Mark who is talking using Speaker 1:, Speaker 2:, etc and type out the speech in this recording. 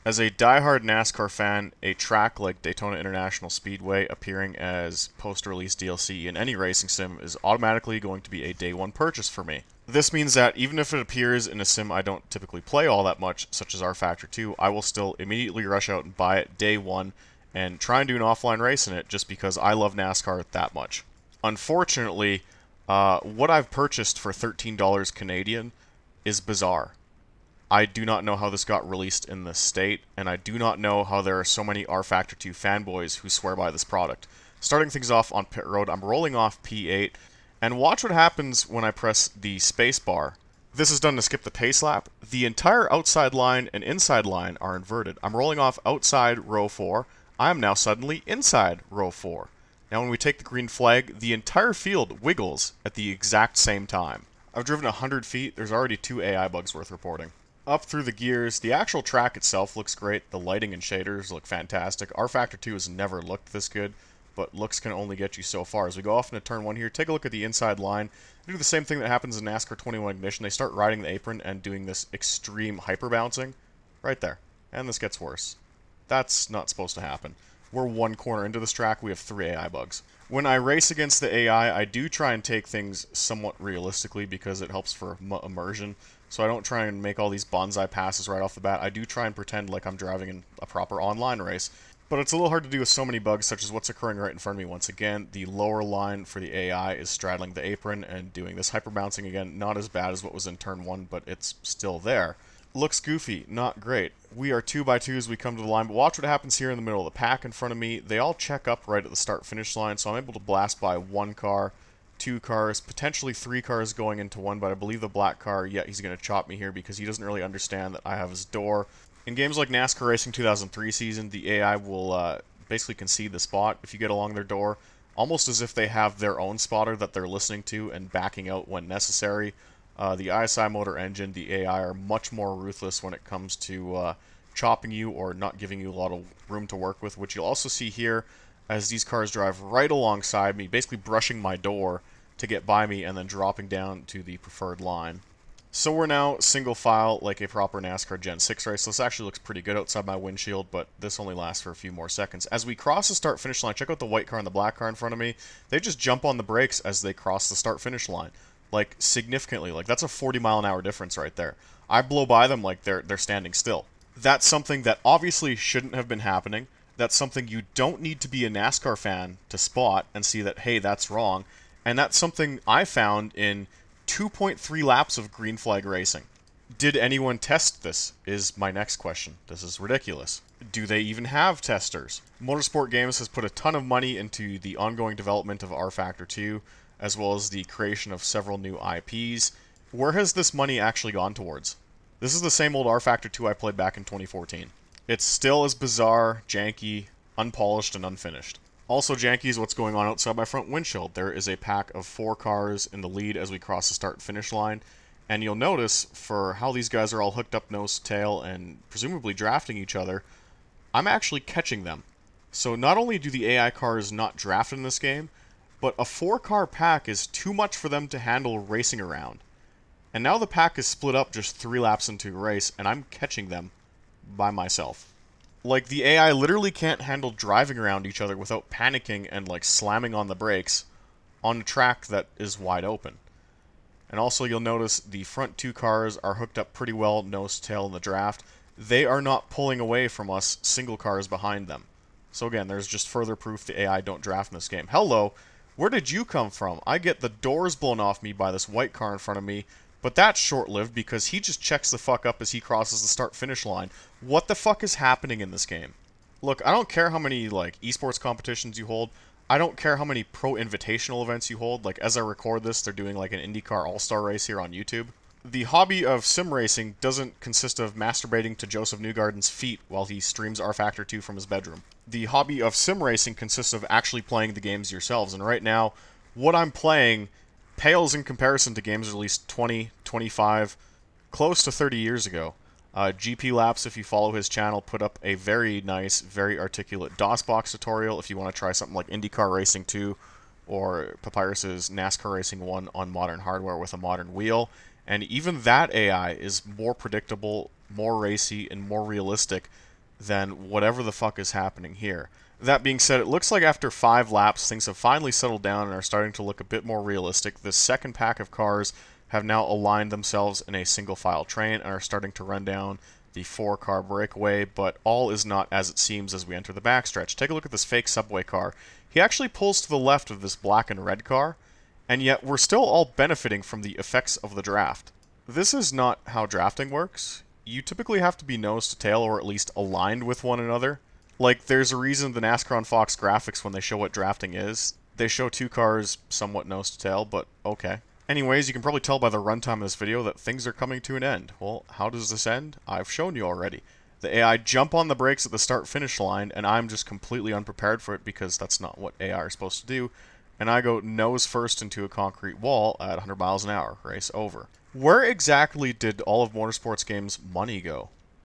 Speaker 1: As a diehard NASCAR fan, a track like Daytona International Speedway appearing as post-release DLC in any racing sim is automatically going to be a day one purchase for me. This means that even if it appears in a sim I don't typically play all that much, such as rFactor 2, I will still immediately rush out and buy it day one and try and do an offline race in it just because I love NASCAR that much. Unfortunately, what I've purchased for $13 Canadian is bizarre. I do not know how this got released in this state, and I do not know how there are so many rFactor 2 fanboys who swear by this product. Starting things off on pit road, I'm rolling off P8, and watch what happens when I press the space bar. This is done to skip the pace lap. The entire outside line and inside line are inverted. I'm rolling off outside row 4. I am now suddenly inside row 4. Now when we take the green flag, the entire field wiggles at the exact same time. I've driven 100 feet, there's already 2 AI bugs worth reporting. Up through the gears, the actual track itself looks great, the lighting and shaders look fantastic. rFactor 2 has never looked this good, but looks can only get you so far. As we go off into turn 1 here, take a look at the inside line. They do the same thing that happens in NASCAR 21 Ignition. They start riding the apron and doing this extreme hyper bouncing. Right there. And this gets worse. That's not supposed to happen. We're one corner into this track, we have 3 AI bugs. When I race against the AI, I do try and take things somewhat realistically because it helps for immersion. So I don't try and make all these bonsai passes right off the bat. I do try and pretend like I'm driving in a proper online race. But it's a little hard to do with so many bugs, such as what's occurring right in front of me once again. The lower line for the AI is straddling the apron and doing this hyper bouncing again. Not as bad as what was in turn 1, but it's still there. Looks goofy, not great. We are 2 by 2 as we come to the line, but watch what happens here in the middle of the pack in front of me. They all check up right at the start-finish line, so I'm able to blast by 1 car, 2 cars, potentially 3 cars going into 1, but I believe the black car, yeah, he's going to chop me here because he doesn't really understand that I have his door. In games like NASCAR Racing 2003 season, the AI will basically concede the spot if you get along their door, almost as if they have their own spotter that they're listening to and backing out when necessary. The ISI motor engine, the AI are much more ruthless when it comes to chopping you or not giving you a lot of room to work with, which you'll also see here as these cars drive right alongside me, basically brushing my door to get by me and then dropping down to the preferred line. So we're now single file like a proper NASCAR Gen 6 race. This actually looks pretty good outside my windshield, but this only lasts for a few more seconds. As we cross the start-finish line, check out the white car and the black car in front of me. They just jump on the brakes as they cross the start-finish line. Like, significantly. Like, that's a 40-mile-an-hour difference right there. I blow by them like they're standing still. That's something that obviously shouldn't have been happening. That's something you don't need to be a NASCAR fan to spot and see that, hey, that's wrong. And that's something I found in 2.3 laps of green flag racing. Did anyone test this? Is my next question. This is ridiculous. Do they even have testers? Motorsport Games has put a ton of money into the ongoing development of rFactor 2, as well as the creation of several new IPs. Where has this money actually gone towards? This is the same old rFactor 2 I played back in 2014. It's still as bizarre, janky, unpolished, and unfinished. Also janky is what's going on outside my front windshield. There is a pack of 4 cars in the lead as we cross the start-finish line, and you'll notice for how these guys are all hooked up nose to tail and presumably drafting each other, I'm actually catching them. So not only do the AI cars not draft in this game, but a 4-car pack is too much for them to handle racing around. And now the pack is split up just 3 laps into a race, and I'm catching them by myself. Like, the AI literally can't handle driving around each other without panicking and, like, slamming on the brakes on a track that is wide open. And also, you'll notice the front 2 cars are hooked up pretty well, nose to tail in the draft. They are not pulling away from us single cars behind them. So again, there's just further proof the AI don't draft in this game. Hello! Where did you come from? I get the doors blown off me by this white car in front of me, but that's short-lived because he just checks the fuck up as he crosses the start-finish line. What the fuck is happening in this game? Look, I don't care how many, like, esports competitions you hold. I don't care how many pro invitational events you hold. Like, as I record this, they're doing, like, an IndyCar All-Star race here on YouTube. The hobby of sim racing doesn't consist of masturbating to Joseph Newgarden's feet while he streams rFactor 2 from his bedroom. The hobby of sim racing consists of actually playing the games yourselves, and right now, what I'm playing pales in comparison to games released 20, 25, close to 30 years ago. GP Laps, if you follow his channel, put up a very nice, very articulate DOSBox tutorial if you want to try something like IndyCar Racing 2 or Papyrus's NASCAR Racing 1 on modern hardware with a modern wheel. And even that AI is more predictable, more racy, and more realistic than whatever the fuck is happening here. That being said, it looks like after 5 laps, things have finally settled down and are starting to look a bit more realistic. This second pack of cars have now aligned themselves in a single file train and are starting to run down the 4-car breakaway, but all is not as it seems as we enter the backstretch. Take a look at this fake subway car. He actually pulls to the left of this black and red car, and yet we're still all benefiting from the effects of the draft. This is not how drafting works. You typically have to be nose to tail or at least aligned with one another. Like, there's a reason the NASCAR on Fox graphics, when they show what drafting is, they show 2 cars somewhat nose to tail, but okay. Anyways, you can probably tell by the runtime of this video that things are coming to an end. Well, how does this end? I've shown you already. The AI jump on the brakes at the start-finish line, and I'm just completely unprepared for it because that's not what AI are supposed to do. And I go nose first into a concrete wall at 100 miles an hour. Race over. Where exactly did all of Motorsports Games' money go?